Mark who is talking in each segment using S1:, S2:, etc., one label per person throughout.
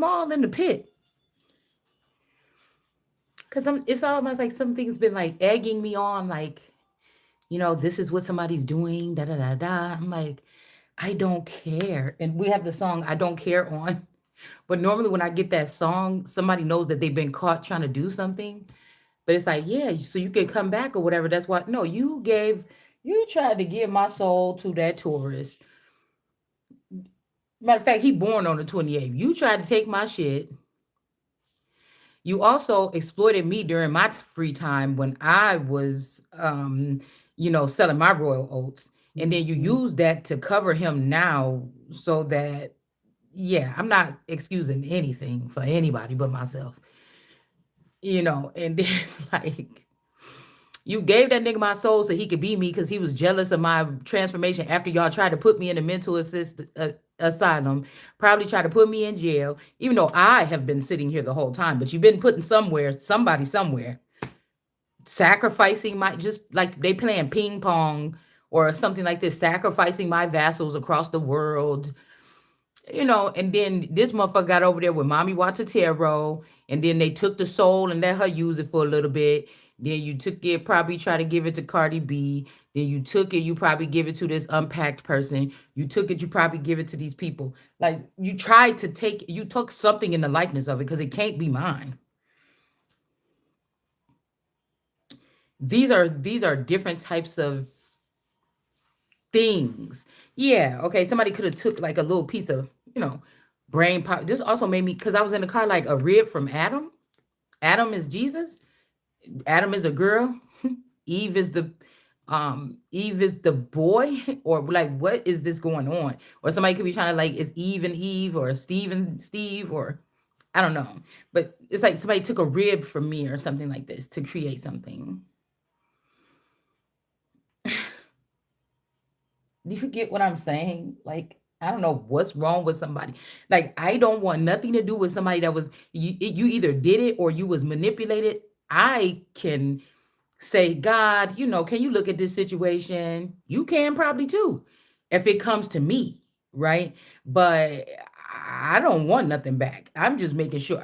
S1: them all in the pit. Cause it's almost like something's been like egging me on, like, this is what somebody's doing, da da da da. I'm like, I don't care. And we have the song I Don't Care on. But normally when I get that song, somebody knows that they've been caught trying to do something. But it's like, yeah, so you can come back or whatever. That's why, no, you tried to give my soul to that tourist. Matter of fact, he born on the 28th. You tried to take my shit. You also exploited me during my free time when I was, selling my royal oats. And then you use that to cover him now so that, yeah, I'm not excusing anything for anybody but myself, and then it's like, you gave that nigga my soul so he could be me because he was jealous of my transformation after y'all tried to put me in a mental asylum, probably tried to put me in jail, even though I have been sitting here the whole time. But you've been putting somebody somewhere, sacrificing just like they playing ping pong or something like this, sacrificing my vassals across the world, and then this motherfucker got over there with Mommy Watch a Tarot, and then they took the soul and let her use it for a little bit. Then you took it, probably try to give it to Cardi B. Then you took it, you probably give it to this unpacked person. You took it, you probably give it to these people. Like you took something in the likeness of it because it can't be mine. These are different types of things. Yeah, okay. Somebody could have took like a little piece of, brain pop. This also made me, because I was in the car, like a rib from Adam. Adam is Jesus. Adam is a girl. Eve is the boy, or like what is this going on? Or somebody could be trying to like, is Eve and Eve, or Steve and Steve, or I don't know. But it's like somebody took a rib from me or something like this to create something. Do you get what I'm saying? Like, I don't know what's wrong with somebody. Like, I don't want nothing to do with somebody that was you either did it or you was manipulated. I can say, God, can you look at this situation? You can probably too, if it comes to me, right? But I don't want nothing back. I'm just making sure,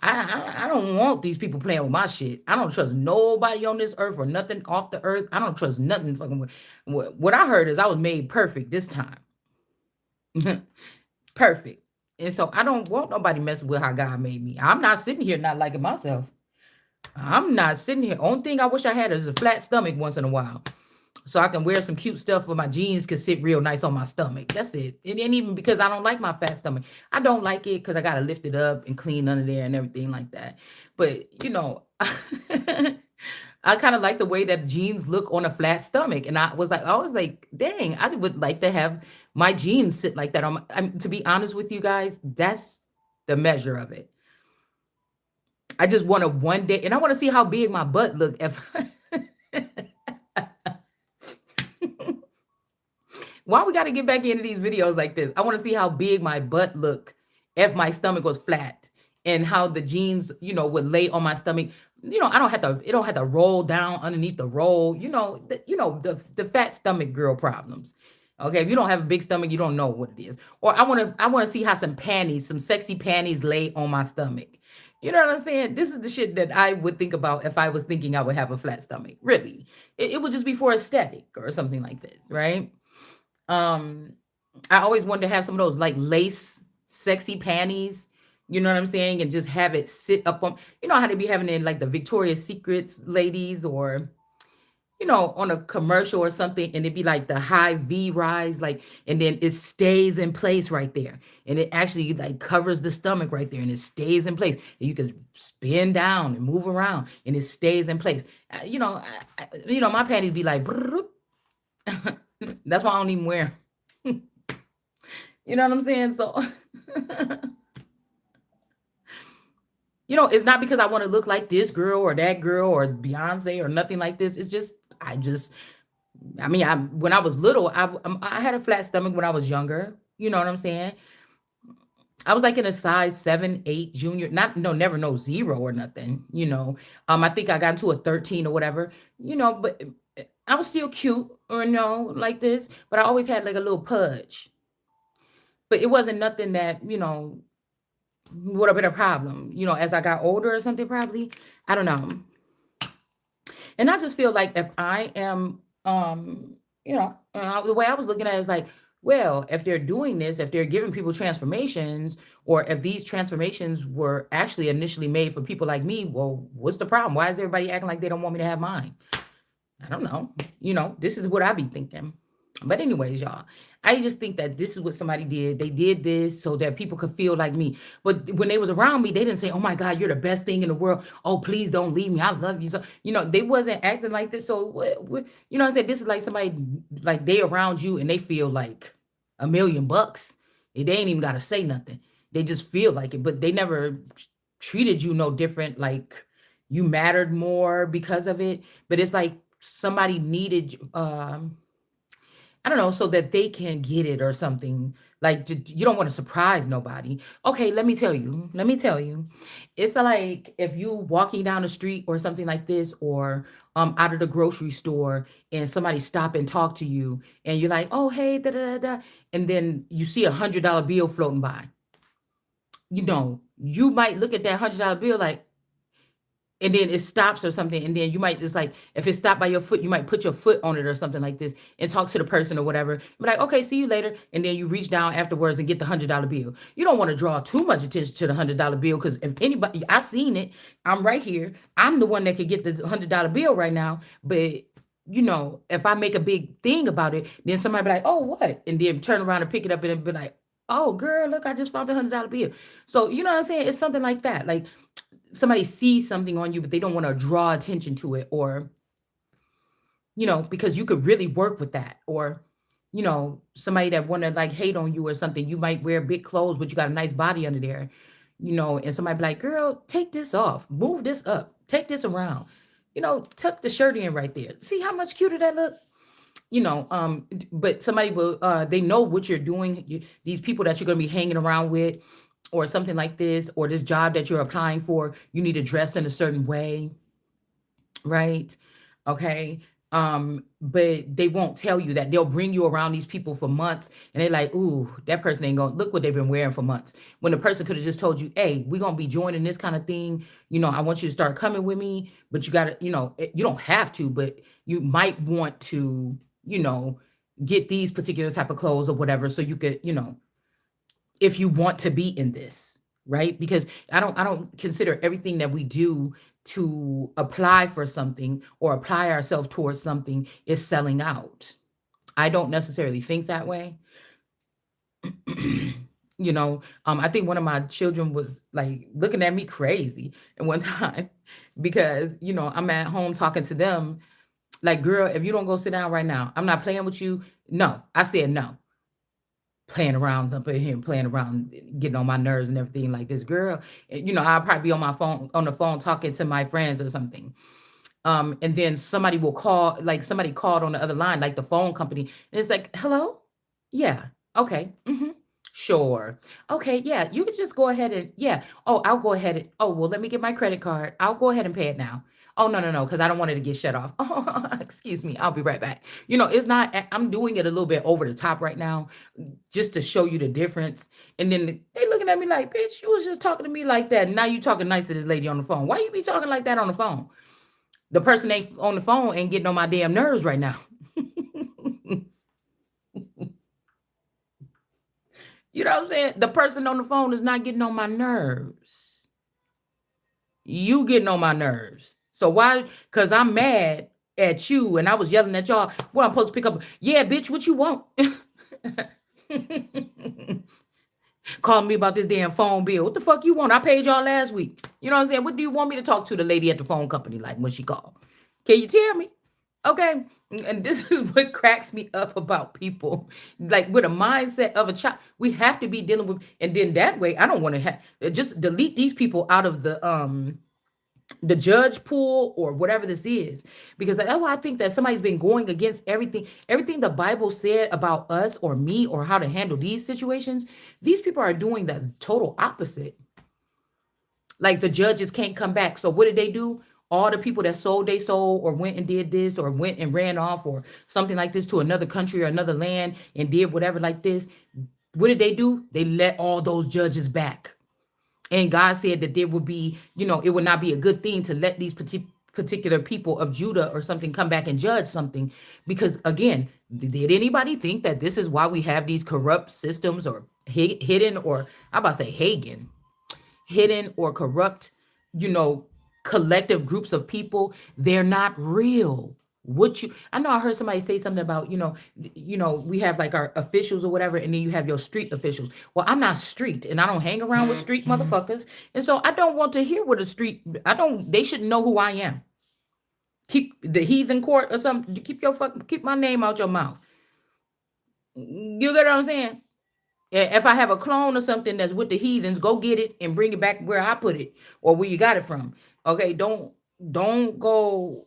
S1: I don't want these people playing with my shit. I don't trust nobody on this earth or nothing off the earth. I don't trust nothing fucking with. What I heard is I was made perfect this time. Perfect. And so I don't want nobody messing with how God made me. I'm not sitting here not liking myself. I'm not sitting here. Only thing I wish I had is a flat stomach once in a while, so I can wear some cute stuff where my jeans could sit real nice on my stomach. That's it. It ain't even because I don't like my fat stomach. I don't like it because I got to lift it up and clean under there and everything like that. But, I kind of like the way that jeans look on a flat stomach. And I was like, dang, I would like to have my jeans sit like that. To be honest with you guys, that's the measure of it. I just want to one day, and I want to see how big my butt look if why we got to get back into these videos like this? I want to see how big my butt look if my stomach was flat, and how the jeans, would lay on my stomach. I don't have to. It don't have to roll down underneath the roll. The fat stomach girl problems. Okay, if you don't have a big stomach, you don't know what it is. Or I want to see how some sexy panties lay on my stomach. You know what I'm saying? This is the shit that I would think about if I was thinking I would have a flat stomach. Really, it would just be for aesthetic or something like this, right? Um, I always wanted to have some of those like lace, sexy panties. You know what I'm saying? And just have it sit up on. You know how they be having it in like the Victoria's Secrets ladies, or on a commercial or something, and it'd be like the high V rise, like, and then it stays in place right there. And it actually like covers the stomach right there, and it stays in place. And you can spin down and move around, and it stays in place. My panties be like, that's why I don't even wear 'em. You know what I'm saying? So, it's not because I want to look like this girl or that girl or Beyonce or nothing like this. It's just, I mean, when I was little, I had a flat stomach when I was younger. You know what I'm saying? I was like in a size 7, 8 junior, not no, never no 0 or nothing. I think I got into a 13 or whatever. But I was still cute, or no, like this. But I always had like a little pudge. But it wasn't nothing that Would have been a problem, as I got older or something, probably. I don't know. And I just feel like if I am, the way I was looking at it is like, well, if they're doing this, if they're giving people transformations, or if these transformations were actually initially made for people like me, well, what's the problem? Why is everybody acting like they don't want me to have mine? I don't know. This is what I be thinking. But anyways, y'all, I just think that this is what somebody did. They did this so that people could feel like me. But when they was around me, they didn't say, "Oh my God, you're the best thing in the world. Oh, please don't leave me. I love you." So, they wasn't acting like this. So, what I'm saying? This is like somebody, like, they around you and they feel like $1 million. And they ain't even got to say nothing. They just feel like it, but they never treated you no different. Like, you mattered more because of it. But it's like somebody needed, I don't know, so that they can get it or something. Like, you don't want to surprise nobody. Okay, let me tell you. Let me tell you. It's like if you walking down the street or something like this, or out of the grocery store, and somebody stop and talk to you, and you're like, oh hey, da da da, da," and then you see $100 bill floating by. You might look at that $100 bill like, and then it stops or something, and then you might just, like, if it stopped by your foot, you might put your foot on it or something like this and talk to the person or whatever. Be like, okay, see you later. And then you reach down afterwards and get the $100 bill. You don't want to draw too much attention to the $100 bill, because if anybody, I seen it, I'm right here. I'm the one that could get the $100 bill right now. But if I make a big thing about it, then somebody be like, oh, what? And then turn around and pick it up and be like, oh girl, look, I just found the $100 bill. So you know what I'm saying? It's something like that. Like, somebody sees something on you, but they don't want to draw attention to it, or, because you could really work with that, or, somebody that want to, like, hate on you or something. You might wear big clothes, but you got a nice body under there, and somebody be like, girl, take this off, move this up, take this around, tuck the shirt in right there. See how much cuter that look? But somebody will, they know what you're doing. These people that you're going to be hanging around with, or something like this, or this job that you're applying for, you need to dress in a certain way, right? Okay. But they won't tell you that. They'll bring you around these people for months, and they're like, ooh, that person ain't gonna look what they've been wearing for months. When the person could have just told you, hey, we're gonna be joining this kind of thing. I want you to start coming with me, but you gotta, you don't have to, but you might want to, get these particular type of clothes or whatever, so you could, if you want to be in this, right? Because I don't consider everything that we do to apply for something or apply ourselves towards something is selling out. I don't necessarily think that way. I think one of my children was like looking at me crazy at one time because, I'm at home talking to them like, girl, if you don't go sit down right now, I'm not playing with you. No, I said no. Playing around up in here, playing around, getting on my nerves and everything like this, girl. I'll probably be on the phone talking to my friends or something. And then somebody will call, like somebody called on the other line, like the phone company, and it's like, hello? Yeah. Okay. Sure. Okay, yeah. You could just go ahead and, yeah. Oh, I'll go ahead and, oh, well, let me get my credit card. I'll go ahead and pay it now. Oh, no, no, no, because I don't want it to get shut off. Oh, excuse me. I'll be right back. It's not, I'm doing it a little bit over the top right now, just to show you the difference. And then they looking at me like, bitch, you was just talking to me like that. Now you talking nice to this lady on the phone. Why you be talking like that on the phone? The person ain't on the phone ain't getting on my damn nerves right now. You know what I'm saying? The person on the phone is not getting on my nerves. You getting on my nerves. So why? Because I'm mad at you and I was yelling at y'all. What I'm supposed to pick up? Yeah, bitch, what you want? Calling me about this damn phone bill. What the fuck you want? I paid y'all last week. You know what I'm saying? What do you want me to talk to the lady at the phone company like when she called? Can you tell me? Okay. And this is what cracks me up about people. Like, with a mindset of a child, we have to be dealing with, and then that way, I don't want to have, just delete these people out of the judge pool or whatever this is, because I think that somebody's been going against everything the Bible said about us or me or how to handle these situations. These people are doing the total opposite. Like, the judges can't come back. So what did they do? All the people that sold they soul, or went and did this, or went and ran off or something like this to another country or another land and did whatever like this. What did they do? They let all those judges back. And God said that there would be, it would not be a good thing to let these particular people of Judah or something come back and judge something. Because again, did anybody think that this is why we have these corrupt systems or hidden, or I'm about to say Hagen, hidden or corrupt, you know, collective groups of people? They're not real. What you I know I heard somebody say something about, we have like our officials or whatever, and then you have your street officials. Well, I'm not street and I don't hang around with street motherfuckers. And so I don't want to hear what a street I don't they shouldn't know who I am. Keep the heathen court or something. Keep my name out your mouth. You get what I'm saying? If I have a clone or something that's with the heathens, go get it and bring it back where I put it or where you got it from. Okay, don't go,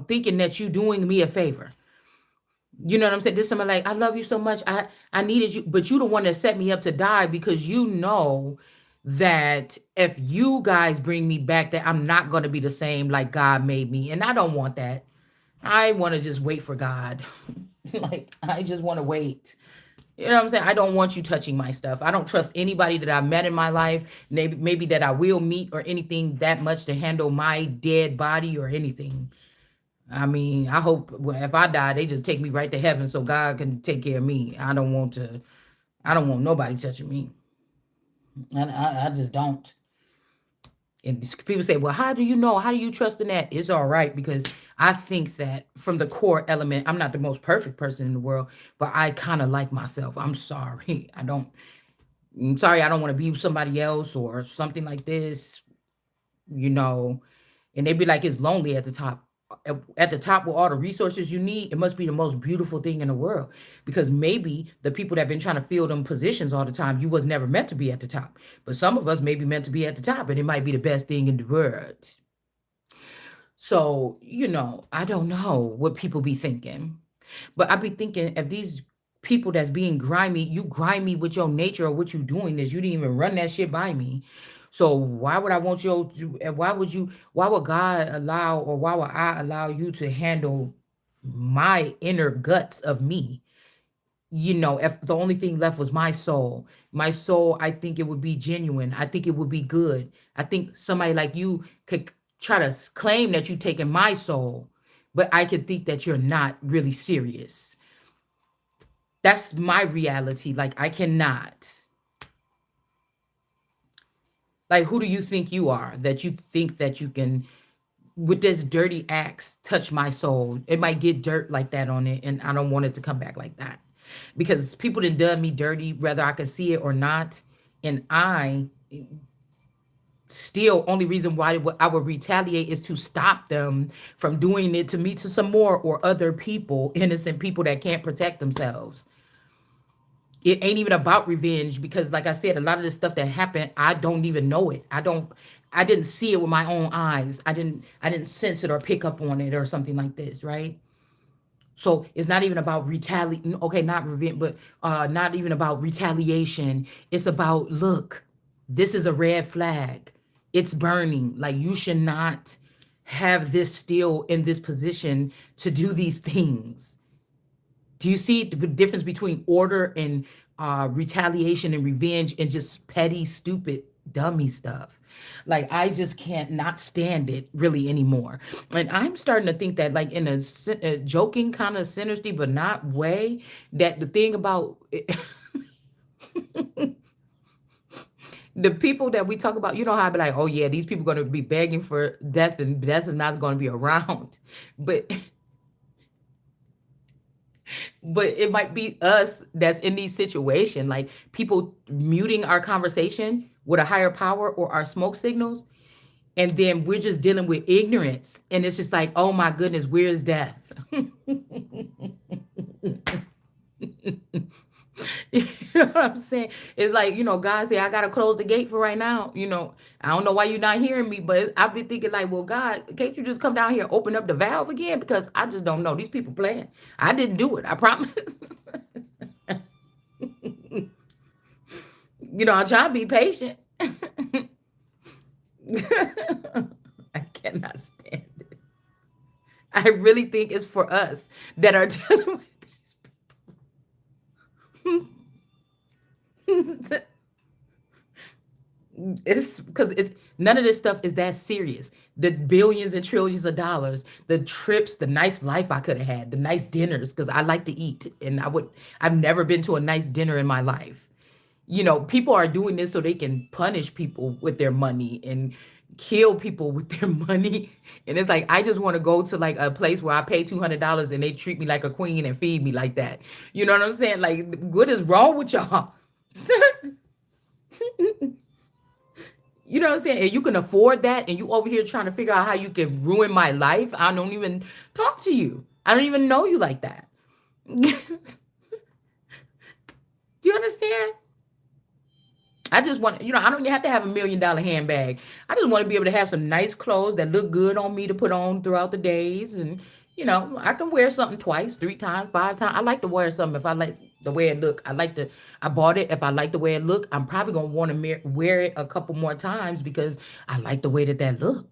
S1: thinking that you doing me a favor. You know what I'm saying? This somebody like, I love you so much. I needed you, but you the one that set me up to die, because you know that if you guys bring me back, that I'm not gonna be the same like God made me. And I don't want that. I want to just wait for God. Like I just want to wait. You know what I'm saying? I don't want you touching my stuff. I don't trust anybody that I've met in my life, maybe that I will meet or anything that much to handle my dead body or anything. I mean, I hope if I die, they just take me right to heaven so God can take care of me. I don't want nobody touching me. And I just don't. And people say, well, how do you know? How do you trust in that? It's all right, because I think that from the core element, I'm not the most perfect person in the world, but I kind of like myself. I'm sorry. I'm sorry. I don't want to be with somebody else or something like this, you know. And they'd be like, it's lonely at the top. At the top with all the resources you need, it must be the most beautiful thing in the world. Because maybe the people that have been trying to fill them positions all the time, you was never meant to be at the top. But some of us may be meant to be at the top, and it might be the best thing in the world. So, I don't know what people be thinking. But I be thinking, if these people that's being grimy, you grimy with your nature or what you doing is you didn't even run that shit by me. So why would I want you to, and why would God allow, or why would I allow you to handle my inner guts of me? If the only thing left was my soul, I think it would be genuine. I think it would be good. I think somebody like you could try to claim that you taking my soul, but I could think that you're not really serious. That's my reality. Like, I cannot. Like, who do you think you are that you think that you can, with this dirty axe, touch my soul? It might get dirt like that on it, and I don't want it to come back like that, because people that done me dirty, whether I can see it or not. And I still, only reason why I would retaliate is to stop them from doing it to me, to some more, or other people, innocent people that can't protect themselves. It ain't even about revenge, because like I said, a lot of the stuff that happened, I don't even know it. I didn't see it with my own eyes. I didn't sense it or pick up on it or something like this, right? So it's not even about retaliate. Okay, not revenge, but not even about retaliation. It's about, look, this is a red flag. It's burning. Like, you should not have this still in this position to do these things. Do you see the difference between order and retaliation and revenge and just petty, stupid, dummy stuff? Like, I just can't not stand it really anymore. And I'm starting to think that, like, in a joking kind of sinister but not way, that the thing about the people that we talk about, how I be like, oh yeah, these people going to be begging for death, and death is not going to be around. But but it might be us that's in these situations, like people muting our conversation with a higher power or our smoke signals, and then we're just dealing with ignorance, and it's just like, oh my goodness, where's death? You know what I'm saying? It's like, God say, I gotta close the gate for right now. I don't know why you're not hearing me, but I've been thinking like, well, God, can't you just come down here, open up the valve again? Because I just don't know. These people playing. I didn't do it, I promise. I'm trying to be patient. I cannot stand it. I really think it's for us that are dealing with these people. It's because it's none of this stuff is that serious. The billions and trillions of dollars, the trips, the nice life I could have had, the nice dinners, because I like to eat, and I've never been to a nice dinner in my life. People are doing this so they can punish people with their money and kill people with their money. And it's like, I just want to go to like a place where I pay $200 and they treat me like a queen and feed me like that. You know what I'm saying? Like, what is wrong with y'all? You know what I'm saying? And you can afford that, and you over here trying to figure out how you can ruin my life. I don't even talk to you. I don't even know you like that. Do you understand? I just want, I don't even have to have $1 million handbag. I just want to be able to have some nice clothes that look good on me to put on throughout the days. And, I can wear something twice, 3 times, 5 times. I like to wear something if I like the way it look. I bought it. If I like the way it look, I'm probably going to want to wear it a couple more times because I like the way that look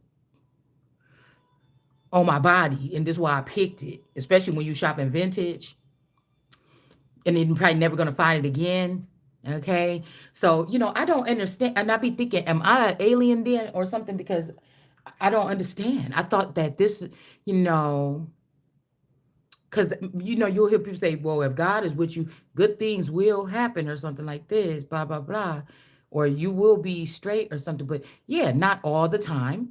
S1: on my body. And this is why I picked it, especially when you shopping vintage and then you're probably never gonna find it again. Okay. So, I don't understand. And I be thinking, am I an alien then or something? Because I don't understand. I thought that this, you know, because you'll hear people say, well, if God is with you, good things will happen or something like this, blah, blah, blah. Or you will be straight or something. But yeah, not all the time.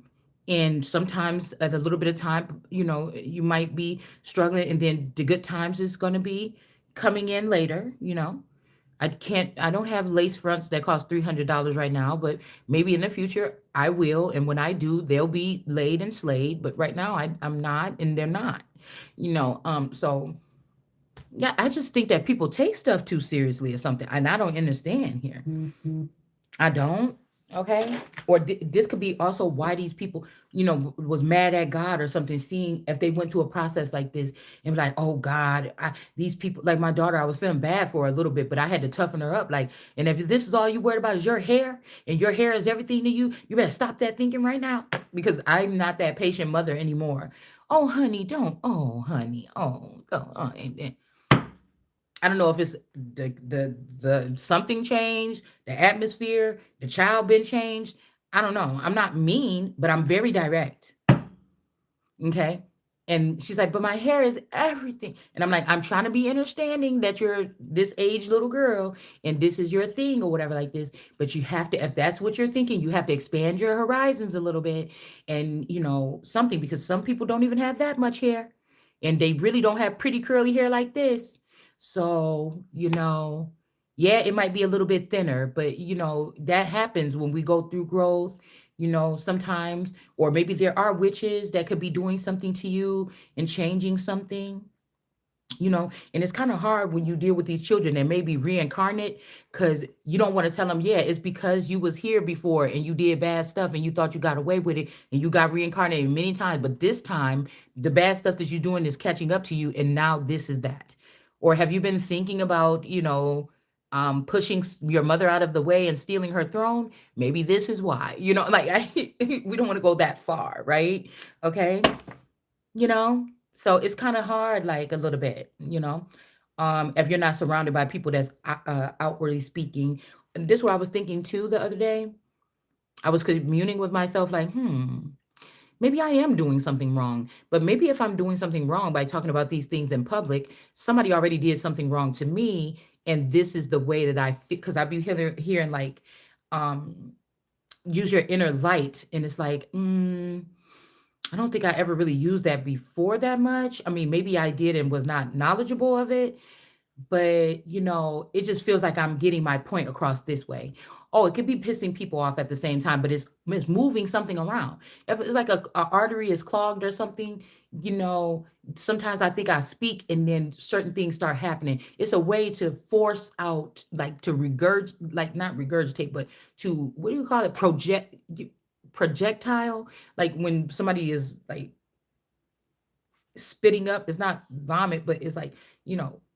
S1: And sometimes at a little bit of time, you might be struggling, and then the good times is gonna be coming in later. I don't have lace fronts that cost $300 right now, but maybe in the future I will. And when I do, they'll be laid and slayed. But right now I'm not, and they're not. So yeah, I just think that people take stuff too seriously or something, and I don't understand here. I don't. Okay. Or this could be also why these people, was mad at God or something, seeing if they went through a process like this and be like, oh God, these people, like my daughter, I was feeling bad for her a little bit, but I had to toughen her up. Like, and if this is all you worried about is your hair and your hair is everything to you, you better stop that thinking right now, because I'm not that patient mother anymore. Oh, honey, don't. Oh, honey. Oh, go. And I don't know if it's the something changed, the atmosphere, the child been changed. I don't know. I'm not mean, but I'm very direct. Okay. And she's like, but my hair is everything. And I'm like, I'm trying to be understanding that you're this age little girl and this is your thing or whatever like this. But you have to, if that's what you're thinking, you have to expand your horizons a little bit and, something, because some people don't even have that much hair and they really don't have pretty curly hair like this. So, yeah, it might be a little bit thinner, but, that happens when we go through growth, sometimes, or maybe there are witches that could be doing something to you and changing something. And it's kind of hard when you deal with these children that may be reincarnate, because you don't want to tell them, yeah, it's because you was here before and you did bad stuff and you thought you got away with it and you got reincarnated many times, but this time the bad stuff that you're doing is catching up to you, and now this is that. Or have you been thinking about, pushing your mother out of the way and stealing her throne? Maybe this is why. Like, we don't want to go that far, right? Okay. So it's kind of hard, like, a little bit. If you're not surrounded by people that's outwardly speaking. And this is what I was thinking too the other day. I was communing with myself, like, maybe I am doing something wrong. But maybe if I'm doing something wrong by talking about these things in public, somebody already did something wrong to me, and this is the way that I feel, because I be hearing like, um use your inner light, and it's like, I don't think I ever really used that before that much. I mean, maybe I did and was not knowledgeable of it, but it just feels like I'm getting my point across this way. Oh, it could be pissing people off at the same time, but it's moving something around. If it's like a artery is clogged or something, you know, sometimes I think I speak and then certain things start happening. It's a way to force out, like, to like, not regurgitate, but to, what do you call it? Projectile. Like when somebody is like spitting up, it's not vomit, but it's like,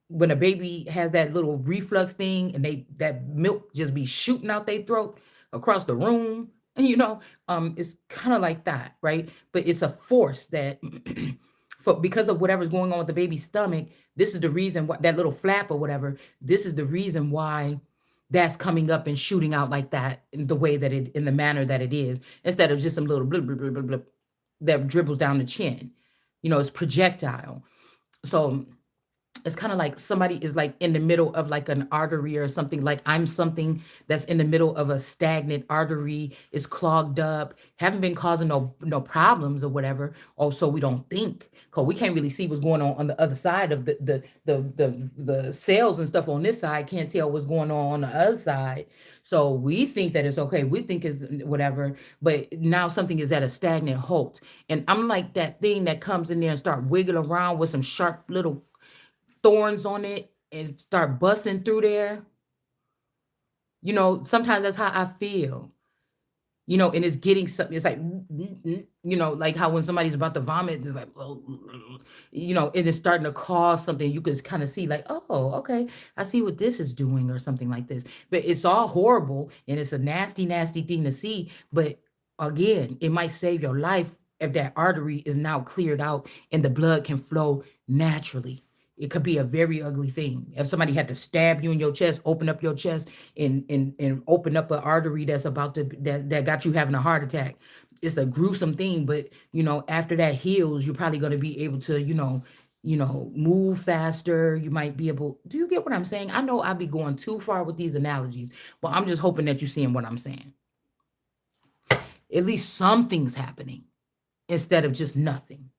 S1: when a baby has that little reflux thing and that milk just be shooting out their throat across the room. And it's kind of like that, right? But it's a force that because of whatever's going on with the baby's stomach, this is the reason why that little flap or whatever, this is the reason why that's coming up and shooting out like that in the way that it in the manner that it is, instead of just some little blip, blip, blip, blip, blip that dribbles down the chin. It's projectile. So it's kind of like somebody is like in the middle of like an artery or something. Like I'm something that's in the middle of a stagnant artery, is clogged up, haven't been causing no problems or whatever. Also, we don't think, because we can't really see what's going on the other side of the cells and stuff on this side. Can't tell what's going on the other side. So we think that it's okay. We think it's whatever, but now something is at a stagnant halt. And I'm like that thing that comes in there and start wiggling around with some sharp little thorns on it and start busting through there. Sometimes that's how I feel. And it's getting something. It's like, like how when somebody's about to vomit, it's like, well, and it's starting to cause something. You can kind of see, like, oh, okay, I see what this is doing, or something like this. But it's all horrible, and it's a nasty, nasty thing to see. But again, it might save your life if that artery is now cleared out and the blood can flow naturally. It could be a very ugly thing. If somebody had to stab you in your chest, open up your chest, and open up an artery that's about to that got you having a heart attack. It's a gruesome thing, but after that heals, you're probably going to be able to, move faster. You might be able. Do you get what I'm saying? I know I'd be going too far with these analogies, but I'm just hoping that you're seeing what I'm saying. At least something's happening instead of just nothing,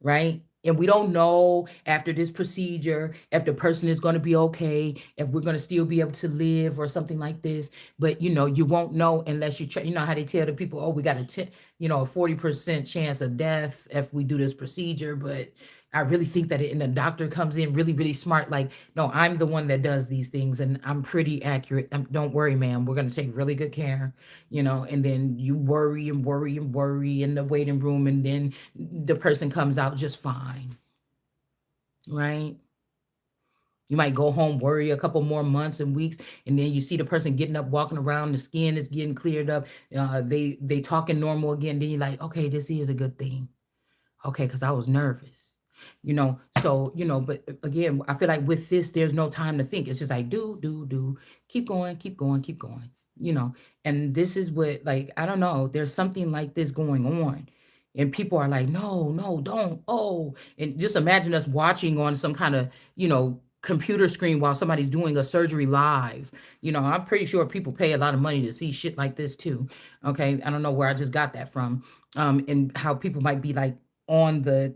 S1: right? And we don't know after this procedure if the person is going to be okay, if we're going to still be able to live or something like this. But you won't know unless you try. You know how they tell the people, oh, we got a 40% chance of death if we do this procedure. But I really think that and the doctor comes in really, really smart. Like, no, I'm the one that does these things, and I'm pretty accurate. Don't worry, ma'am. We're going to take really good care, and then you worry and worry and worry in the waiting room, and then the person comes out just fine, right? You might go home, worry a couple more months and weeks, and then you see the person getting up, walking around, the skin is getting cleared up. They talking normal again. Then you're like, okay, this is a good thing. Okay, because I was nervous. So but again, I feel like with this, there's no time to think. It's just like do, keep going, keep going, keep going. You know, and this is what, like, I don't know, there's something like this going on. And people are like, no, no, don't. Oh, and just imagine us watching on some kind of, computer screen while somebody's doing a surgery live. I'm pretty sure people pay a lot of money to see shit like this too. Okay. I don't know where I just got that from. And how people might be like on the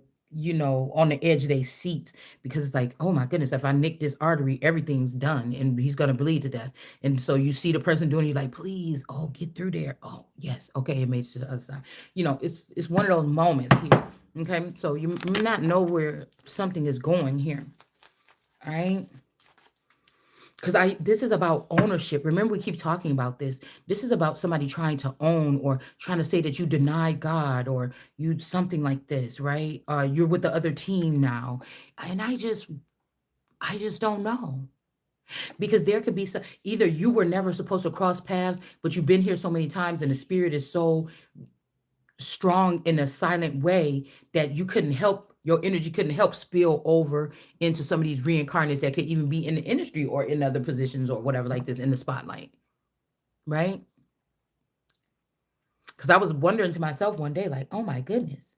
S1: edge of their seats, because it's like, oh my goodness, if I nick this artery, everything's done and he's gonna bleed to death. And so you see the person doing, you like, please, oh, get through there. Oh, yes, okay, it made it to the other side. It's one of those moments here. Okay, so you may not know where something is going here. All right. Because this is about ownership. Remember, we keep talking about this. This is about somebody trying to own, or trying to say that you denied God, or you something like this, right? You're with the other team now. And I just don't know. Because there could be some, either you were never supposed to cross paths, but you've been here so many times and the spirit is so strong in a silent way that you couldn't help, your energy couldn't help spill over into some of these reincarnates that could even be in the industry or in other positions or whatever like this in the spotlight, right? Because I was wondering to myself one day, like, oh my goodness,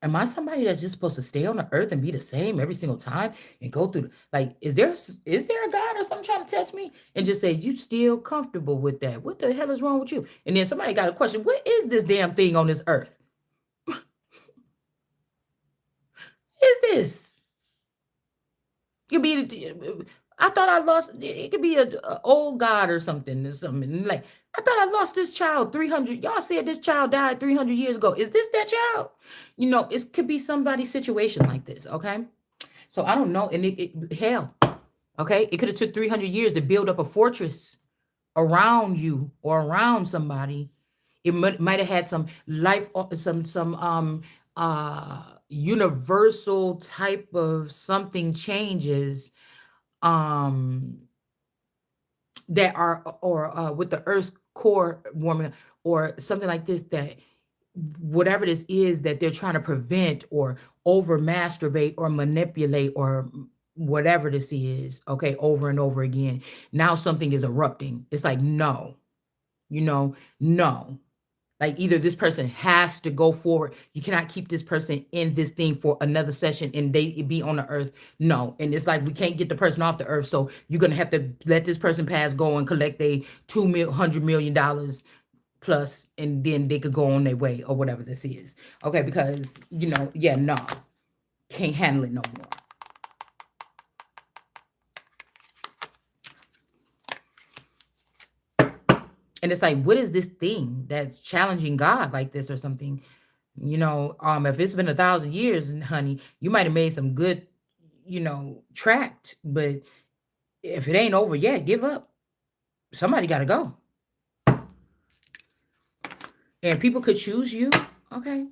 S1: am I somebody that's just supposed to stay on the earth and be the same every single time and go through, like, is there a God or something trying to test me? And just say, you still comfortable with that? What the hell is wrong with you? And then somebody got a question, what is this damn thing on this earth? Is this? Could be, I thought I lost. It could be a old God or something, or something. Like, I thought I lost this child 300. Y'all said this child died 300 years ago. Is this that child? It could be somebody's situation like this. Okay, so I don't know. And hell, okay, it could have took 300 years to build up a fortress around you or around somebody. It might have had some life, some universal type of something changes, um that are, or with the earth's core warming, or something like this, that whatever this is that they're trying to prevent or over masturbate or manipulate or whatever this is, okay, over and over again. Now something is erupting. It's like, no, no. Like either this person has to go forward. You cannot keep this person in this thing for another session and they be on the earth. No. And it's like we can't get the person off the earth. So you're gonna have to let this person pass, go and collect a $200 million plus, and then they could go on their way or whatever this is. Okay, because yeah, no, can't handle it no more. And it's like, what is this thing that's challenging God like this or something? If it's been 1,000 years, and honey, you might have made some good, tract, but if it ain't over yet, give up. Somebody got to go. And people could choose you, okay,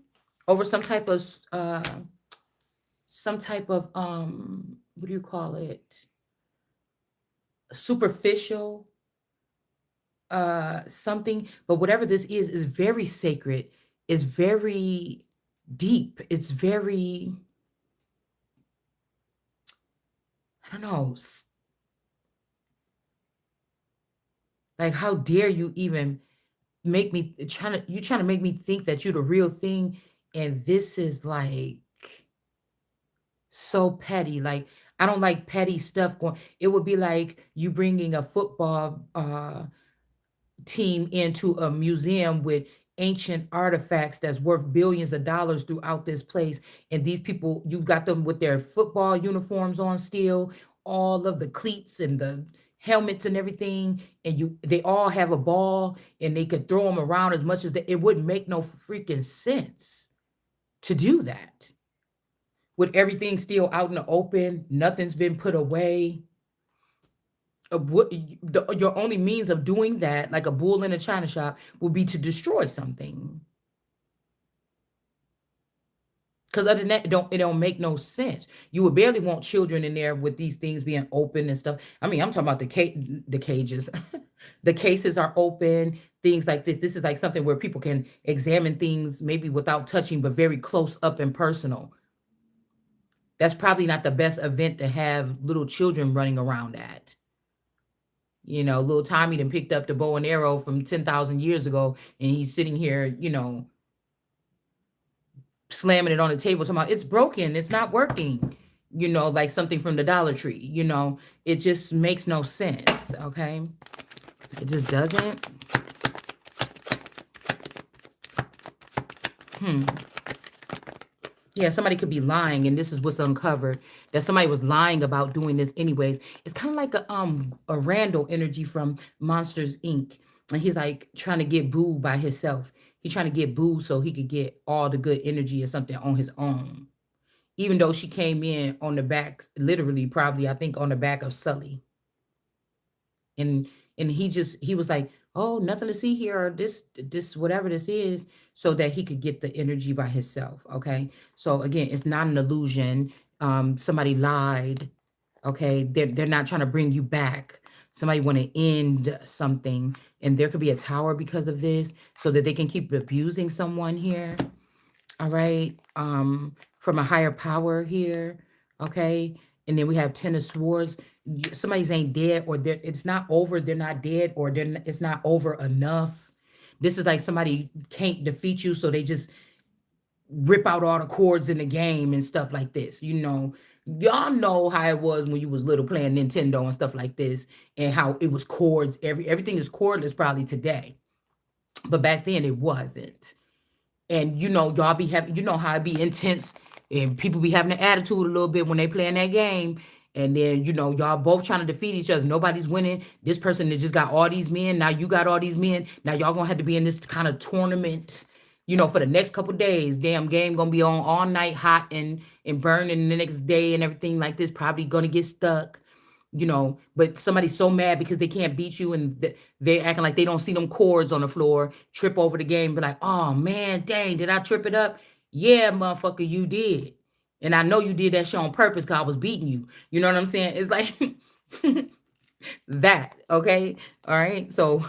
S1: over some type of what do you call it? Superficial something, but whatever this is very sacred, is very deep, it's very, I don't know, like how dare you even make me trying to make me think that you're the real thing, and this is like so petty. Like, I don't like petty stuff going. It would be like you bringing a football team into a museum with ancient artifacts that's worth billions of dollars throughout this place, and these people, you got them with their football uniforms on still, all of the cleats and the helmets and everything, and they all have a ball and they could throw them around as much as it wouldn't make no freaking sense to do that with everything still out in the open, nothing's been put away. Your only means of doing that, like a bull in a china shop, would be to destroy something. Because other than that, it don't make no sense. You would barely want children in there with these things being open and stuff. I mean, I'm talking about the cages. The cases are open, things like this. This is like something where people can examine things maybe without touching, but very close up and personal. That's probably not the best event to have little children running around at. Little Tommy done picked up the bow and arrow from 10,000 years ago, and he's sitting here, slamming it on the table, talking about it's broken, it's not working, like something from the Dollar Tree. It just makes no sense, okay? It just doesn't. Yeah, somebody could be lying, and this is what's uncovered, that somebody was lying about doing this anyways. It's kind of like a Randall energy from Monsters Inc. And he's like trying to get booed by himself. He's trying to get booed so he could get all the good energy or something on his own. Even though she came in on the back, literally, probably, I think, on the back of Sully. And he was like, oh, nothing to see here, or this whatever this is, so that he could get the energy by himself. Okay, so again, it's not an illusion. Somebody lied. Okay, they're not trying to bring you back. Somebody want to end something, and there could be a tower because of this, so that they can keep abusing someone here. All right, from a higher power here. Okay, and then we have Ten of Swords. Somebody's ain't dead, or it's not over. They're not dead, or it's not over enough. This is like somebody can't defeat you, so they just rip out all the chords in the game and stuff like this. Y'all know how it was when you was little playing Nintendo and stuff like this, and how it was chords. Everything is cordless probably today, but back then it wasn't. And y'all be having, how it be intense, and people be having an attitude a little bit when they playing that game. And then, y'all both trying to defeat each other. Nobody's winning. This person that just got all these men. Now you got all these men. Now y'all gonna have to be in this kind of tournament, for the next couple days. Damn game gonna be on all night hot and burning the next day and everything like this. Probably gonna get stuck. But somebody's so mad because they can't beat you, and they acting like they don't see them chords on the floor, trip over the game, be like, oh man, dang, did I trip it up? Yeah, motherfucker, you did. And I know you did that shit on purpose because I was beating you. You know what I'm saying? It's like that, okay? All right. So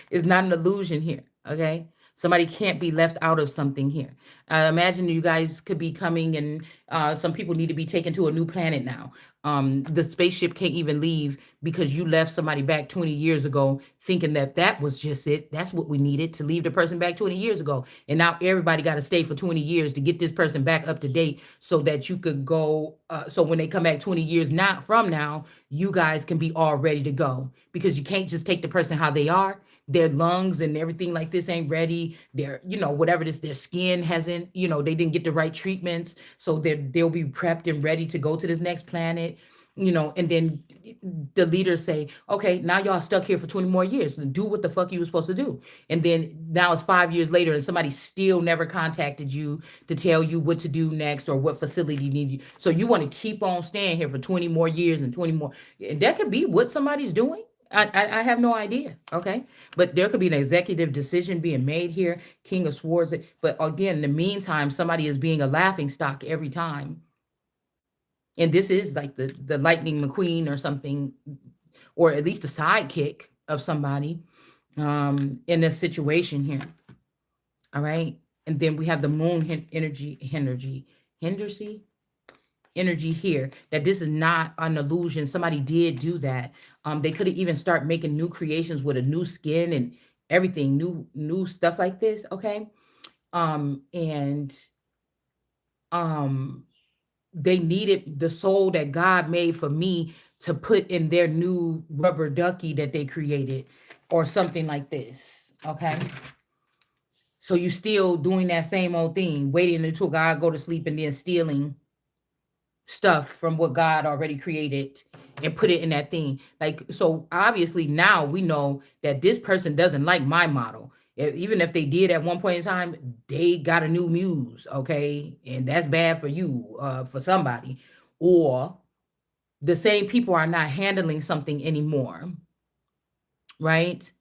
S1: it's not an illusion here, okay? Somebody can't be left out of something here. Imagine you guys could be coming and Some people need to be taken to a new planet now. The spaceship can't even leave because you left somebody back 20 years ago thinking that that was just it. That's what we needed, to leave the person back 20 years ago. And now everybody got to stay for 20 years to get this person back up to date so that you could go. So when they come back 20 years not from now, you guys can be all ready to go, because you can't just take the person how they are. Their lungs and everything like this ain't ready. Their, whatever this, their skin hasn't, they didn't get the right treatments. So they'll be prepped and ready to go to this next planet, and then the leaders say, okay, now y'all stuck here for 20 more years. Do what the fuck you were supposed to do. And then now it's 5 years later and somebody still never contacted you to tell you what to do next or what facility you need you. So you want to keep on staying here for 20 more years and 20 more. And that could be what somebody's doing. I have no idea. Okay. But there could be an executive decision being made here. King of Swords. But again, in the meantime, somebody is being a laughing stock every time. And this is like the Lightning McQueen or something, or at least a sidekick of somebody in this situation here. All right. And then we have the moon energy here, that this is not an illusion. Somebody did do that. They could have even start making new creations with a new skin and everything, new stuff like this. Okay. And they needed the soul that God made for me to put in their new rubber ducky that they created or something like this. Okay. So you still doing that same old thing, waiting until God go to sleep and then stealing stuff from what God already created and put it in that thing. Like, so obviously now we know that this person doesn't like my model. Even if they did at one point in time, they got a new muse, okay? And that's bad for you, for somebody. Or the same people are not handling something anymore, right?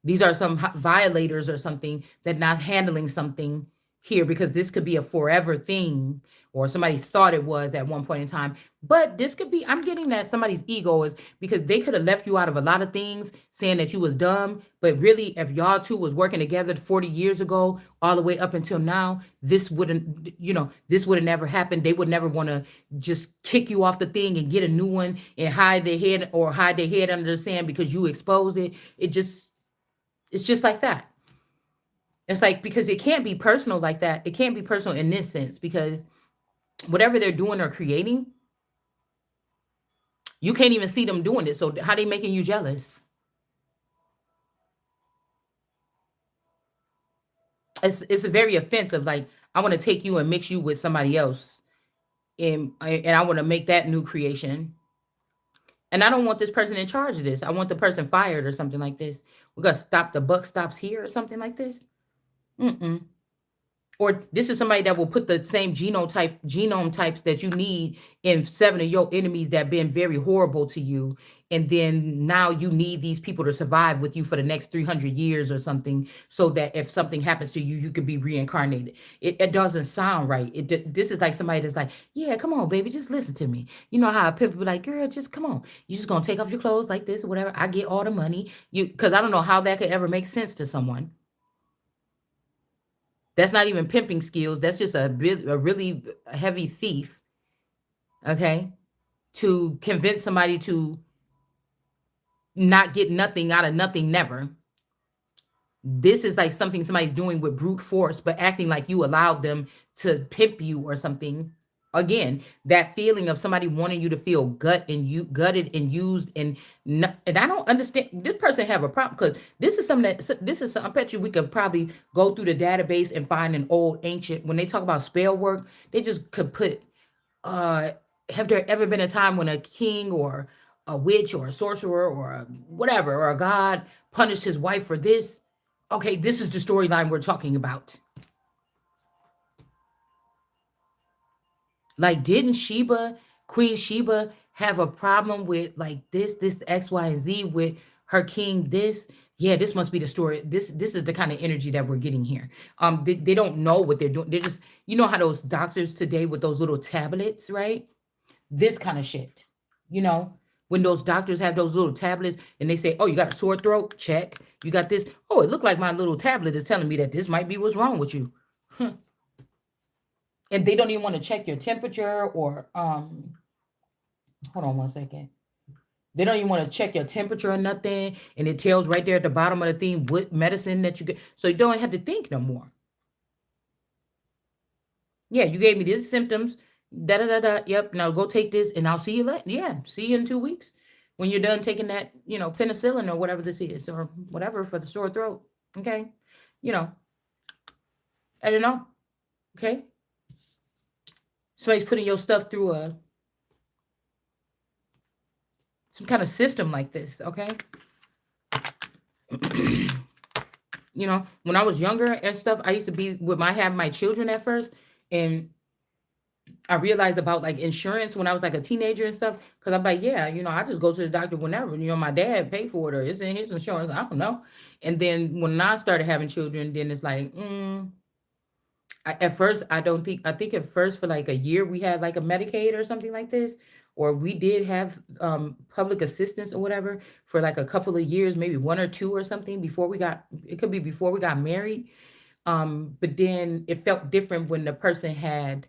S1: These are some violators or something that not handling something here, because this could be a forever thing, or somebody thought it was at one point in time. But this could be, I'm getting that somebody's ego is, because they could have left you out of a lot of things saying that you was dumb. But really, if y'all two was working together 40 years ago, all the way up until now, this wouldn't, this would have never happened. They would never want to just kick you off the thing and get a new one and hide their head under the sand because you expose it. It's just like that. It's like, because it can't be personal like that. It can't be personal in this sense, because whatever they're doing or creating, you can't even see them doing it. So how they making you jealous? It's very offensive. Like, I want to take you and mix you with somebody else, and I want to make that new creation. And I don't want this person in charge of this. I want the person fired or something like this. We're gonna stop, the buck stops here or something like this. Mm-mm. Or this is somebody that will put the same genome types that you need in 7 of your enemies that been very horrible to you. And then now you need these people to survive with you for the next 300 years or something, so that if something happens to you, you could be reincarnated. It doesn't sound right. This is like somebody that's like, yeah, come on, baby, just listen to me. You know how a pimp be like, girl, just come on. You just gonna take off your clothes like this or whatever. I get all the money. Because I don't know how that could ever make sense to someone. That's not even pimping skills. That's just a really heavy thief, okay? To convince somebody to not get nothing out of nothing never. This is like something somebody's doing with brute force, but acting like you allowed them to pimp you or something. Again, that feeling of somebody wanting you to feel gutted and used, and and I don't understand. This person have a problem, because this is something I bet you we could probably go through the database and find an old ancient. When they talk about spell work, they just could put. Have there ever been a time when a king or a witch or a sorcerer or whatever, or a god punished his wife for this? Okay, this is the storyline we're talking about. Like, didn't Queen Sheba have a problem with like this X, Y, and Z with her king? This, yeah, this must be the story. This is the kind of energy that we're getting here. They don't know what they're doing. They're just, how those doctors today with those little tablets, right? This kind of shit. When those doctors have those little tablets and they say, oh, you got a sore throat? Check. You got this. Oh, it looked like my little tablet is telling me that this might be what's wrong with you. And they don't even want to check your temperature or hold on one second. They don't even want to check your temperature or nothing. And it tells right there at the bottom of the thing what medicine that you get. So you don't have to think no more. Yeah, you gave me these symptoms. Da da da da. Yep. Now go take this, and I'll see you later. Yeah, see you in 2 weeks when you're done taking that, penicillin or whatever this is, or whatever for the sore throat. Okay, you know, I don't know. Okay, somebody's putting your stuff through a some kind of system like this. Okay, when I was younger and stuff, I used to be with my have my children at first, and I realized about like insurance when I was like a teenager and stuff. Cause I'm like, yeah, I just go to the doctor whenever. My dad paid for it or it's in his insurance. I don't know. And then when I started having children, then it's like, at first, I think at first for like a year we had like a Medicaid or something like this, or we did have public assistance or whatever for like a couple of years, maybe one or two or something before it could be before we got married. But then it felt different when the person had,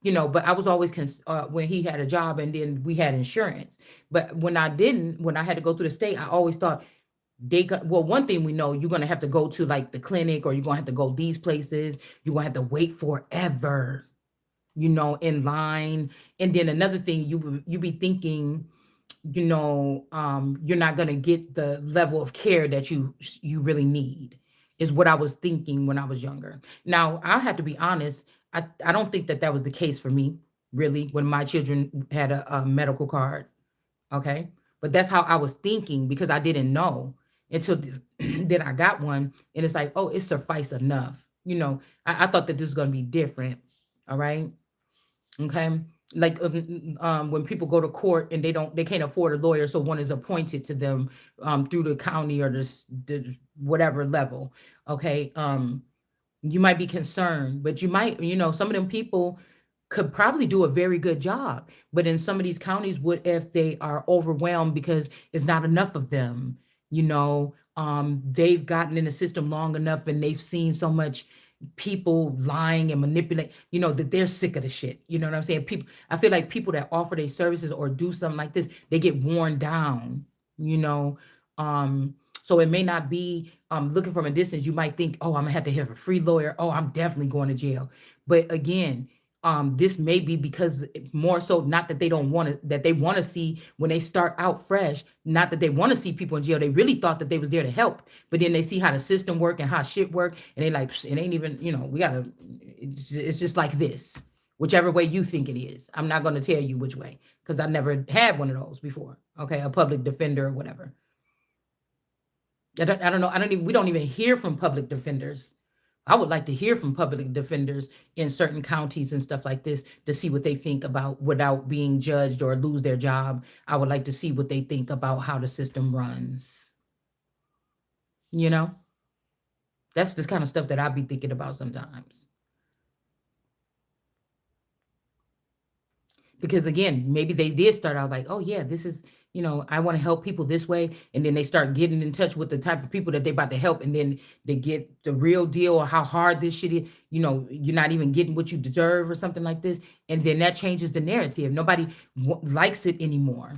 S1: but I was always when he had a job and then we had insurance. But when I didn't, when I had to go through the state, I always thought well, one thing we know, you're gonna have to go to like the clinic or you're gonna have to go these places, you're gonna have to wait forever, in line. And then another thing you be thinking, you're not gonna get the level of care that you really need, is what I was thinking when I was younger. Now I have to be honest, I don't think that was the case for me, really, when my children had a medical card. Okay. But that's how I was thinking because I didn't know until then I got one. And it's like, oh, it suffice enough. I thought that this was going to be different. All right. Okay. Like when people go to court and they can't afford a lawyer. So one is appointed to them through the county or the whatever level. Okay. You might be concerned, but you might, some of them people could probably do a very good job. But in some of these counties, what if they are overwhelmed because it's not enough of them? They've gotten in the system long enough and they've seen so much people lying and manipulate, that they're sick of the shit. You know what I'm saying? People, I feel like people that offer their services or do something like this, they get worn down, you know. Um, so it may not be looking from a distance, you might think, oh, I'm gonna have to have a free lawyer. Oh, I'm definitely going to jail. But again, this may be because more so not that they don't want to, that they want to see when they start out fresh, not that they want to see people in jail. They really thought that they was there to help, but then they see how the system work and how shit work, and they like, it ain't even, we gotta, it's just like this, whichever way you think it is. I'm not going to tell you which way because I never had one of those before. Okay, a public defender or whatever. I don't know. We don't even hear from public defenders. I would like to hear from public defenders in certain counties and stuff like this to see what they think about without being judged or lose their job. I would like to see what they think about how the system runs. You know, that's the kind of stuff that I'd be thinking about sometimes. Because again, maybe they did start out like, oh yeah, this is, I want to help people this way. And then they start getting in touch with the type of people that they about to help. And then they get the real deal or how hard this shit is, you're not even getting what you deserve or something like this. And then that changes the narrative. Nobody likes it anymore.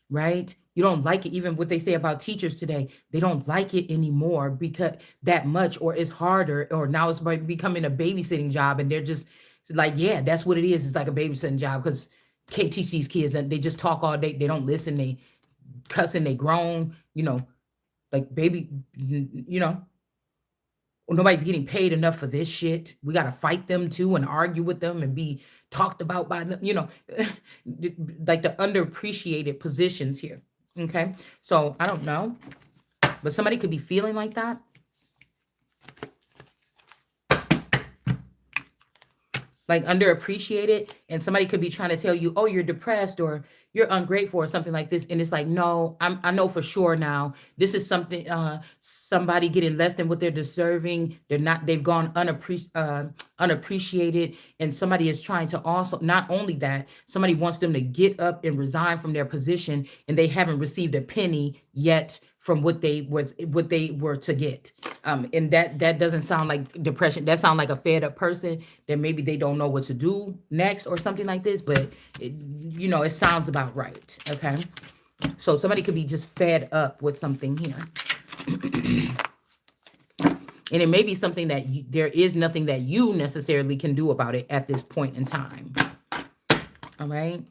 S1: Right? You don't like it. Even what they say about teachers today, they don't like it anymore because that much, or it's harder, or now it's becoming a babysitting job. And they're just like, yeah, that's what it is. It's like a babysitting job because teach these kids that they just talk all day. They don't listen. They cussing. They groan, like baby, nobody's getting paid enough for this shit. We got to fight them too and argue with them and be talked about by them, like the underappreciated positions here. Okay. So I don't know, but somebody could be feeling like that. Like underappreciated, and somebody could be trying to tell you, oh, you're depressed, or you're ungrateful or something like this. And it's like, no, I know for sure now this is something, somebody getting less than what they're deserving. They've gone unappreciated. And somebody is trying to also, not only that, somebody wants them to get up and resign from their position, and they haven't received a penny yet from what they were to get. And that doesn't sound like depression. That sounds like a fed up person that maybe they don't know what to do next or something like this. But it sounds about right. Okay, so somebody could be just fed up with something here. And it may be something that there is nothing that you necessarily can do about it at this point in time. All right.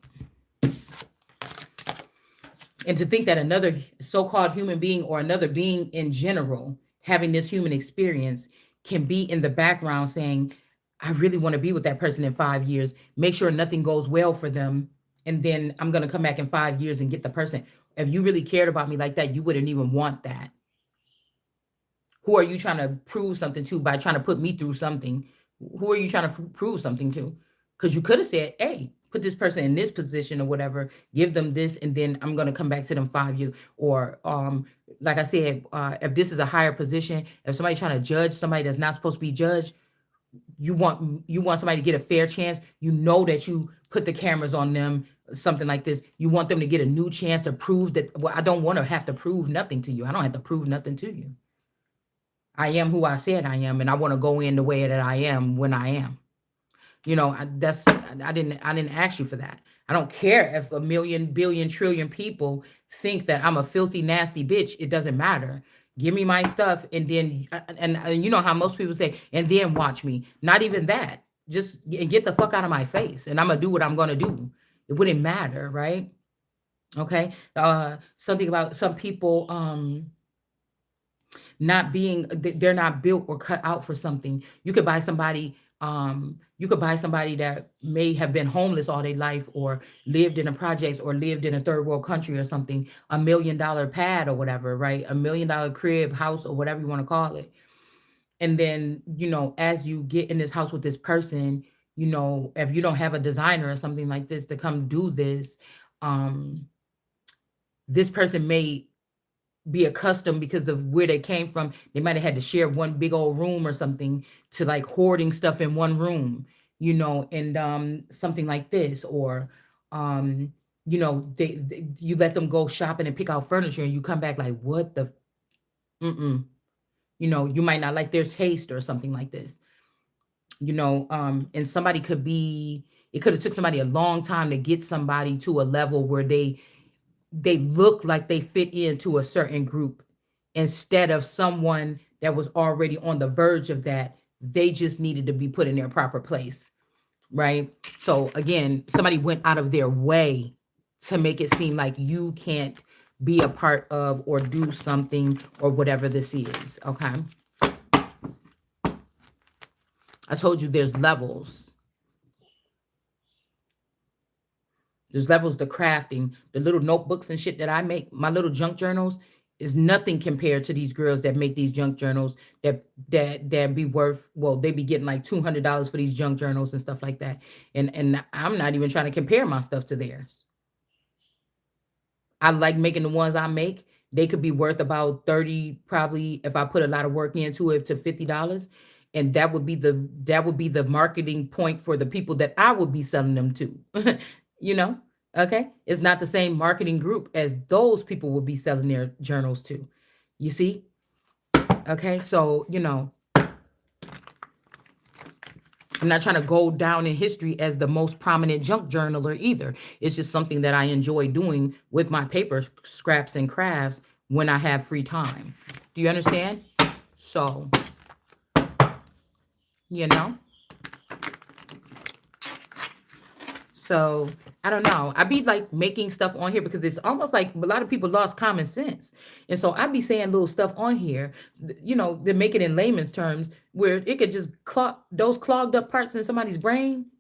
S1: And to think that another so-called human being, or another being in general, having this human experience, can be in the background saying, I really want to be with that person in 5 years, make sure nothing goes well for them, and then I'm going to come back in 5 years and get the person. If you really cared about me like that, you wouldn't even want that. Who are you trying to prove something to by trying to put me through something? Who are you trying to prove something to? Because you could have said, hey, put this person in this position or whatever, give them this, and then I'm going to come back to them 5 years. Or like I said, if this is a higher position, if somebody's trying to judge somebody that's not supposed to be judged, you want somebody to get a fair chance. You know that you put the cameras on them, something like this. You want them to get a new chance to prove that. Well, I don't want to have to prove nothing to you. I don't have to prove nothing to you. I am who I said I am, and I want to go in the way that I am when I am. I didn't ask you for that. I don't care if a million, billion, trillion people think that I'm a filthy, nasty bitch. It doesn't matter. Give me my stuff, and then and you know how most people say, and then watch me. Not even that. Just get the fuck out of my face, and I'm gonna do what I'm gonna do. It wouldn't matter, right? Okay. Something about some people. Not being, they're not built or cut out for something. You could buy somebody that may have been homeless all their life, or lived in a projects, or lived in a third world country or something, $1 million pad or whatever, right? $1 million crib, house, or whatever you want to call it. And then, as you get in this house with this person, if you don't have a designer or something like this to come do this, this person may be accustomed, because of where they came from. They might have had to share one big old room or something, to like hoarding stuff in one room, and something like this. Or you let them go shopping and pick out furniture, and you come back like, what the mm-mm. You might not like their taste or something like this. And somebody could be, it could have took somebody a long time to get somebody to a level where they look like they fit into a certain group, instead of someone that was already on the verge of that. They just needed to be put in their proper place, right? So again, somebody went out of their way to make it seem like you can't be a part of or do something, or whatever this is. Okay, I told you there's levels. There's levels to crafting. The little notebooks and shit that I make, my little junk journals, is nothing compared to these girls that make these junk journals, that be worth, well, they be getting like $200 for these junk journals and stuff like that. And I'm not even trying to compare my stuff to theirs. I like making the ones I make. They could be worth about 30, probably, if I put a lot of work into it, to $50. And that would be the marketing point for the people that I would be selling them to. you know okay, it's not the same marketing group as those people would be selling their journals to. You see? Okay, so I'm not trying to go down in history as the most prominent junk journaler either. It's just something that I enjoy doing with my paper scraps and crafts when I have free time. Do you understand? So So I don't know. I be like making stuff on here because it's almost like a lot of people lost common sense. And so I be saying little stuff on here, they make it in layman's terms where it could just clog those clogged up parts in somebody's brain.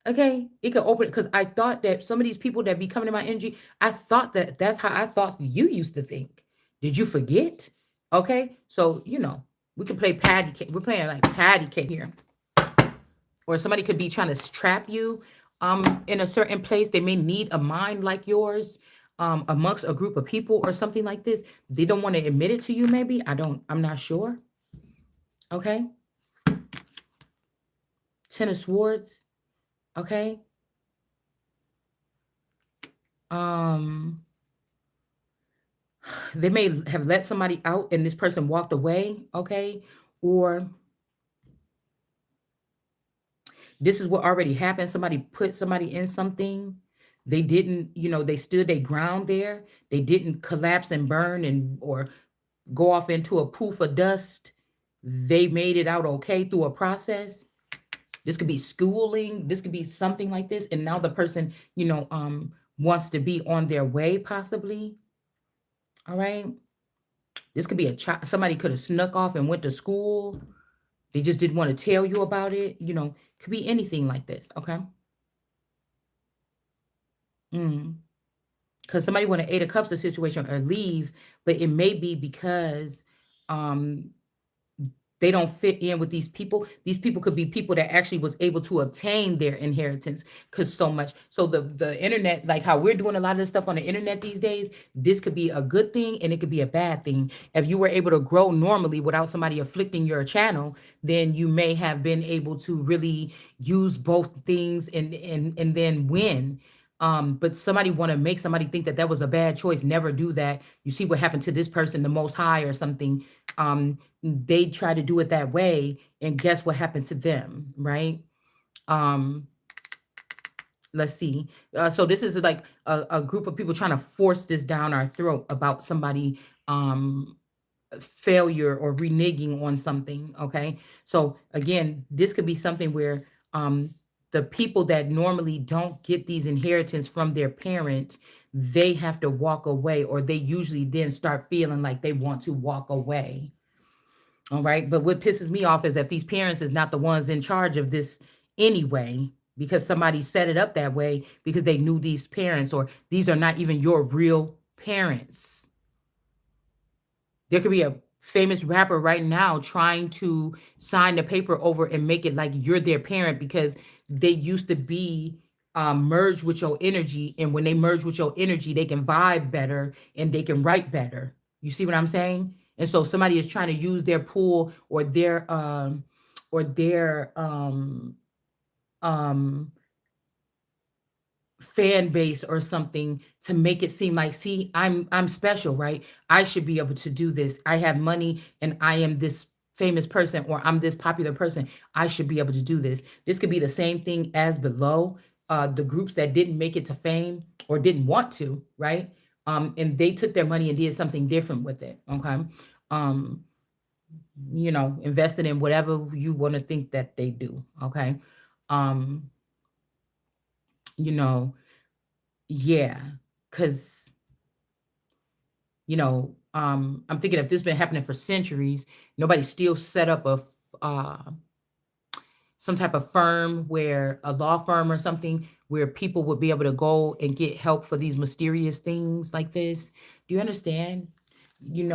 S1: Okay. It could open, because I thought that some of these people that be coming to my energy, I thought that's how I thought you used to think. Did you forget? Okay. So, we can play patty cake. We're playing like patty cake here. Or somebody could be trying to trap you in a certain place. They may need a mind like yours, amongst a group of people or something like this. They don't want to admit it to you, maybe. I'm not sure. Okay. Ten of Swords. Okay. Um, they may have let somebody out and this person walked away. Okay. Or this is what already happened. Somebody put somebody in something. They didn't, they stood their ground there. They didn't collapse and burn and or go off into a poof of dust. They made it out okay through a process. This could be schooling. This could be something like this. And now the person, wants to be on their way, possibly. All right. This could be a child. Somebody could have snuck off and went to school. They just didn't want to tell you about it. Could be anything like this. Okay. Mm. Because somebody want to Eight of Cups a situation or leave, but it may be because um they don't fit in with these people. These people could be people that actually was able to obtain their inheritance because so much. So the internet, like how we're doing a lot of this stuff on the internet these days, this could be a good thing and it could be a bad thing. If you were able to grow normally without somebody afflicting your channel, then you may have been able to really use both things and then win. But somebody want to make somebody think that that was a bad choice. Never do that. You see what happened to this person, the Most High or something. They try to do it that way, and guess what happened to them, right? um let's see. So this is like a group of people trying to force this down our throat about somebody failure or reneging on something. Okay, so again, this could be something where the people that normally don't get these inheritance from their parents, they have to walk away, or they usually then start feeling like they want to walk away. All right. But what pisses me off is that these parents is not the ones in charge of this anyway, because somebody set it up that way because they knew these parents, or these are not even your real parents. There could be a famous rapper right now trying to sign the paper over and make it like you're their parent because they used to be merged with your energy. And when they merge with your energy, they can vibe better and they can write better. You see what I'm saying? And so somebody is trying to use their pool or their um fan base or something to make it seem like, see, I'm special, right? I should be able to do this. I have money and I am this famous person, or I'm this popular person. I should be able to do this. This could be the same thing as below. The groups that didn't make it to fame or didn't want to, right? And they took their money and did something different with it. Okay. um Invested in whatever you want to think that they do. Okay. um you know Yeah, because I'm thinking if this been happening for centuries, nobody still set up some type of firm, where a law firm or something, where people would be able to go and get help for these mysterious things like this. Do you understand? You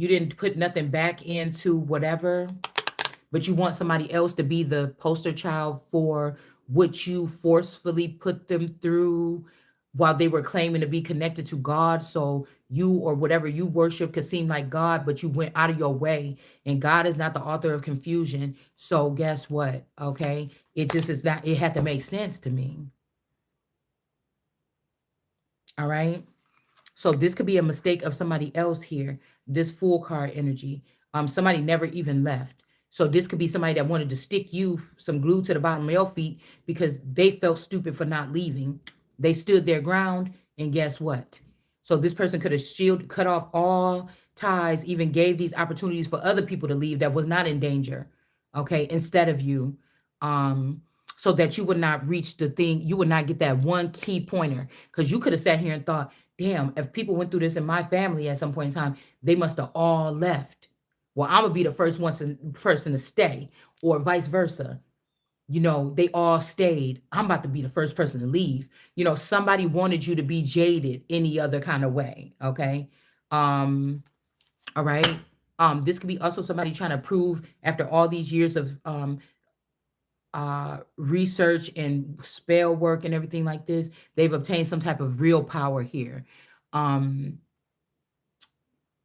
S1: didn't put nothing back into whatever, but you want somebody else to be the poster child for what you forcefully put them through while they were claiming to be connected to God. So you or whatever you worship could seem like God, but you went out of your way, and God is not the author of confusion. So guess what? Okay. It just is not, it had to make sense to me. All right. So this could be a mistake of somebody else here. This full card energy. Somebody never even left. So this could be somebody that wanted to stick you some glue to the bottom of your feet because they felt stupid for not leaving. They stood their ground, and guess what? So this person could have cut off all ties, even gave these opportunities for other people to leave that was not in danger. Okay, instead of you. Um, so that you would not reach the thing, you would not get that one key pointer. Because you could have sat here and thought, damn, if people went through this in my family at some point in time, they must have all left. Well, I'm gonna be the person to stay, or vice versa. They all stayed. I'm about to be the first person to leave. Somebody wanted you to be jaded any other kind of way. Okay. Um, all right. This could be also somebody trying to prove after all these years of research and spell work and everything like this. They've obtained some type of real power here. Um,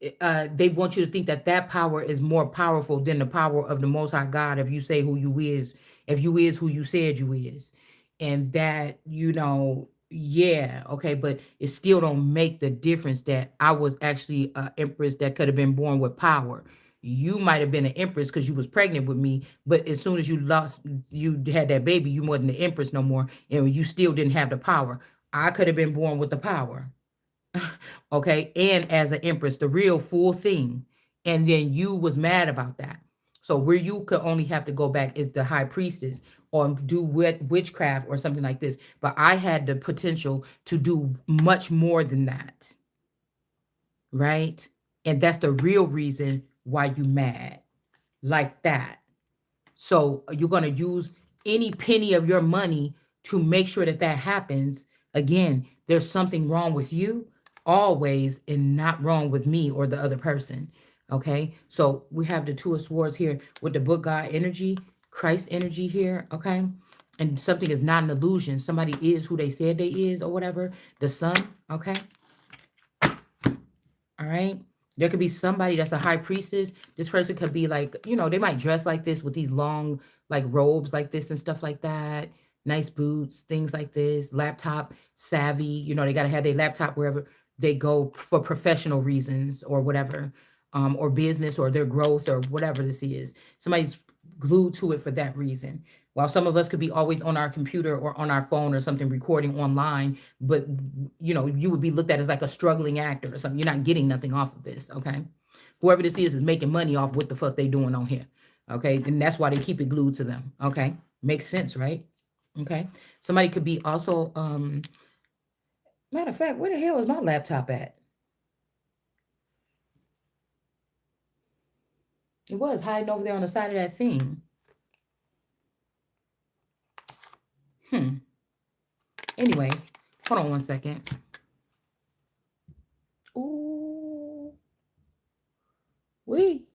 S1: they want you to think that that power is more powerful than the power of the Most High God. If you say who you is, if you is who you said you is, and that yeah, okay, but it still don't make the difference that I was actually a empress that could have been born with power. You might have been an empress because you was pregnant with me, but as soon as you had that baby, you wasn't the empress no more, and you still didn't have the power. I could have been born with the power. Okay, and as an empress, the real full thing, and then you was mad about that. So where you could only have to go back is the high priestess or do witchcraft or something like this, but I had the potential to do much more than that, right? And that's the real reason why you mad like that. So you're going to use any penny of your money to make sure that that happens. Again, there's something wrong with you always and not wrong with me or the other person. Okay. So we have the Two of Swords here with the book God energy, Christ energy here. Okay. And something is not an illusion. Somebody is who they said they is or whatever. The sun. Okay. All right. There could be somebody that's a high priestess. This person could be like, they might dress like this with these long, like robes like this and stuff like that. Nice boots, things like this. Laptop savvy. They got to have their laptop wherever they go for professional reasons or whatever, or business or their growth or whatever this is. Somebody's glued to it for that reason. While some of us could be always on our computer or on our phone or something recording online, but you would be looked at as like a struggling actor or something. You're not getting nothing off of this, okay? Whoever this is making money off what the fuck they doing on here, okay? And that's why they keep it glued to them, okay? Makes sense, right? Okay. Somebody could be also, matter of fact, where the hell is my laptop at? It was hiding over there on the side of that thing. Anyways, hold on one second. Ooh, wee.